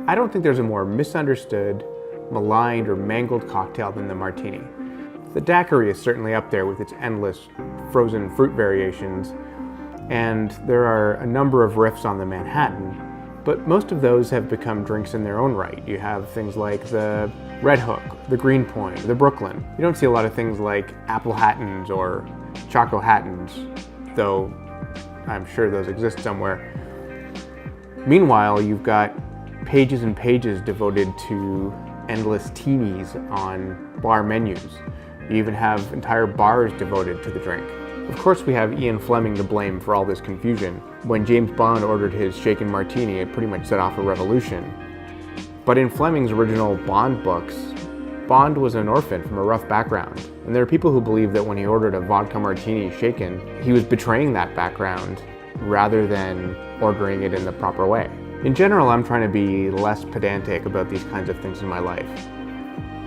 I don't think there's a more misunderstood, maligned, or mangled cocktail than the Martini. The daiquiri is certainly up there with its endless frozen fruit variations, and there are a number of riffs on the Manhattan, but most of those have become drinks in their own right. You have things like the Red Hook, the Greenpoint, the Brooklyn. You don't see a lot of things like Apple Hattons or Choco Hattons, though I'm sure those exist somewhere. Meanwhile, you've got pages and pages devoted to endless teenies on bar menus. You even have entire bars devoted to the drink. Of course, we have Ian Fleming to blame for all this confusion. When James Bond ordered his shaken martini, it pretty much set off a revolution. But in Fleming's original Bond books, Bond was an orphan from a rough background, and there are people who believe that when he ordered a vodka martini shaken, he was betraying that background rather than ordering it in the proper way. In general, I'm trying to be less pedantic about these kinds of things in my life.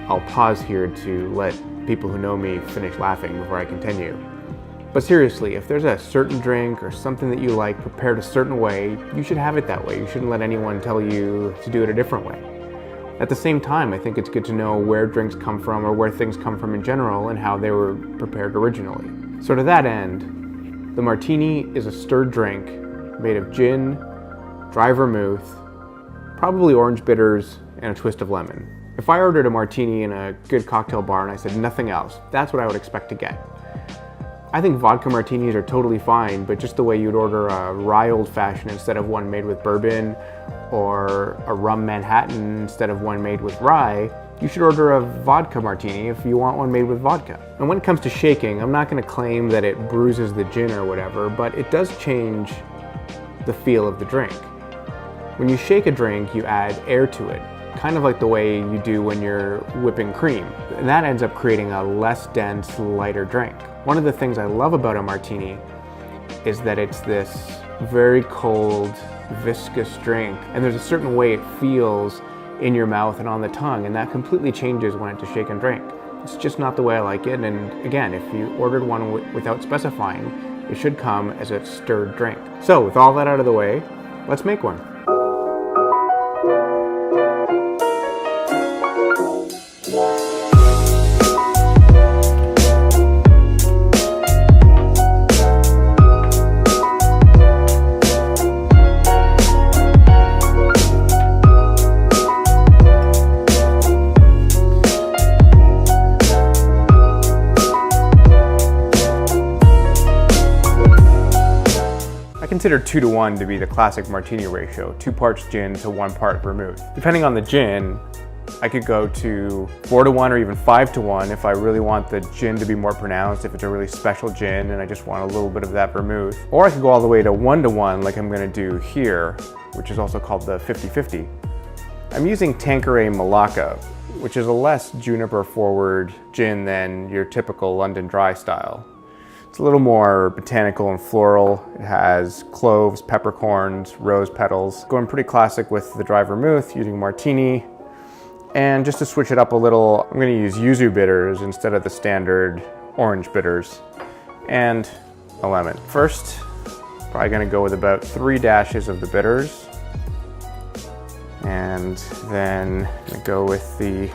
I'll pause here to let people who know me finish laughing before I continue. But seriously, if there's a certain drink or something that you like prepared a certain way, you should have it that way. You shouldn't let anyone tell you to do it a different way. At the same time, I think it's good to know where drinks come from or where things come from in general and how they were prepared originally. So to that end, the Martini is a stirred drink made of gin, dry vermouth, probably orange bitters, and a twist of lemon. If I ordered a martini in a good cocktail bar and I said nothing else, that's what I would expect to get. I think vodka martinis are totally fine, but just the way you'd order a rye old fashioned instead of one made with bourbon, or a rum Manhattan instead of one made with rye, you should order a vodka martini if you want one made with vodka. And when it comes to shaking, I'm not going to claim that it bruises the gin or whatever, but it does change the feel of the drink. When you shake a drink, you add air to it, kind of like the way you do when you're whipping cream. And that ends up creating a less dense, lighter drink. One of the things I love about a martini is that it's this very cold, viscous drink, and there's a certain way it feels in your mouth and on the tongue, and that completely changes when it's a shaken drink. It's just not the way I like it, and again, if you ordered one without specifying, it should come as a stirred drink. So with all that out of the way, let's make one. I consider 2-to-1 to be the classic martini ratio, 2 parts gin to 1 part vermouth. Depending on the gin, I could go to 4-to-1 or even 5-to-1 if I really want the gin to be more pronounced, if it's a really special gin and I just want a little bit of that vermouth. Or I could go all the way to 1-to-1 like I'm gonna do here, which is also called the 50-50. I'm using Tanqueray Malacca, which is a less juniper forward gin than your typical London Dry style. It's a little more botanical and floral. It has cloves, peppercorns, rose petals. Going pretty classic with the dry vermouth, using Martini. And just to switch it up a little, I'm gonna use yuzu bitters instead of the standard orange bitters. And a lemon. First, probably gonna go with about 3 dashes of the bitters. And then I'm gonna go with the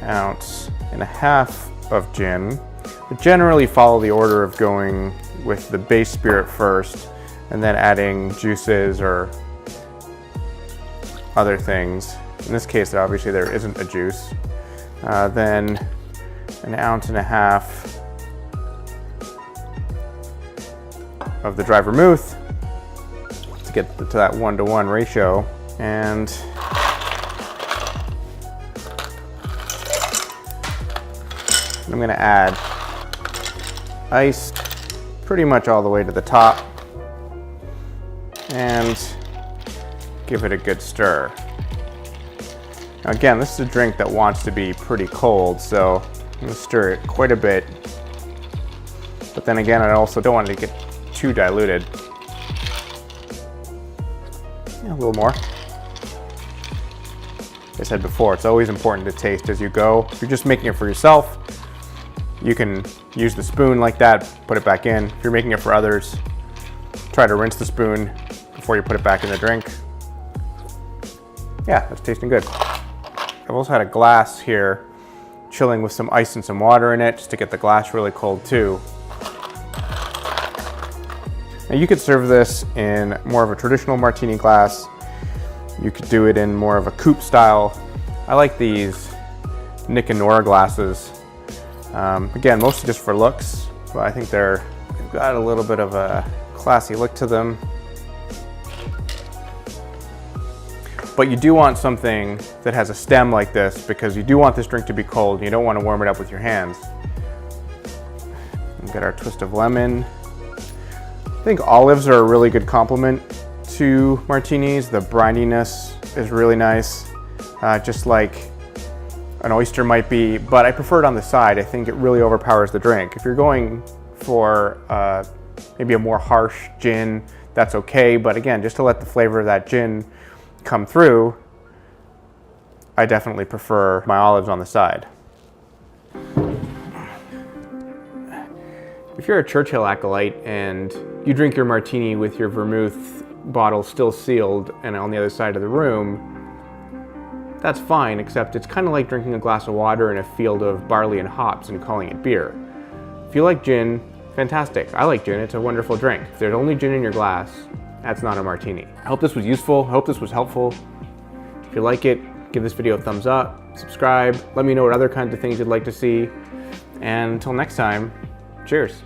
1.5 ounces of gin. But generally follow the order of going with the base spirit first and then adding juices or other things. In this case, obviously there isn't a juice. Then 1.5 ounces of the dry vermouth to get to that 1-to-1 ratio. And I'm gonna add ice pretty much all the way to the top and give it a good stir. Now again, this is a drink that wants to be pretty cold, so I'm gonna stir it quite a bit. But then again, I also don't want it to get too diluted. Yeah, a little more. Like I said before, it's always important to taste as you go. If you're just making it for yourself, you can use the spoon like that, put it back in. If you're making it for others, try to rinse the spoon before you put it back in the drink. Yeah, that's tasting good. I've also had a glass here, chilling with some ice and some water in it, just to get the glass really cold too. Now you could serve this in more of a traditional martini glass. You could do it in more of a coupe style. I like these Nick and Nora glasses. Again, mostly just for looks, but I think they've got a little bit of a classy look to them. But you do want something that has a stem like this, because you do want this drink to be cold and you don't want to warm it up with your hands. We've got our twist of lemon. I think olives are a really good complement to martinis. The brininess is really nice, just like an oyster might be, but I prefer it on the side. I think it really overpowers the drink. If you're going for maybe a more harsh gin, that's okay, but again, just to let the flavor of that gin come through, I definitely prefer my olives on the side. If you're a Churchill acolyte and you drink your martini with your vermouth bottle still sealed and on the other side of the room, that's fine, except it's kind of like drinking a glass of water in a field of barley and hops and calling it beer. If you like gin, fantastic. I like gin, it's a wonderful drink. If there's only gin in your glass, that's not a martini. I hope this was useful, I hope this was helpful. If you like it, give this video a thumbs up, subscribe, let me know what other kinds of things you'd like to see, and until next time, cheers.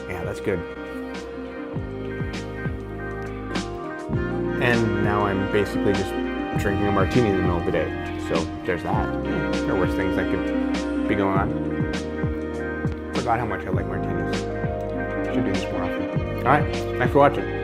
Yeah, that's good. And now I'm basically just drinking a martini in the middle of the day. So there's that. There are worse things that could be going on. Forgot how much I like martinis. Should do this more often. All right, thanks for watching.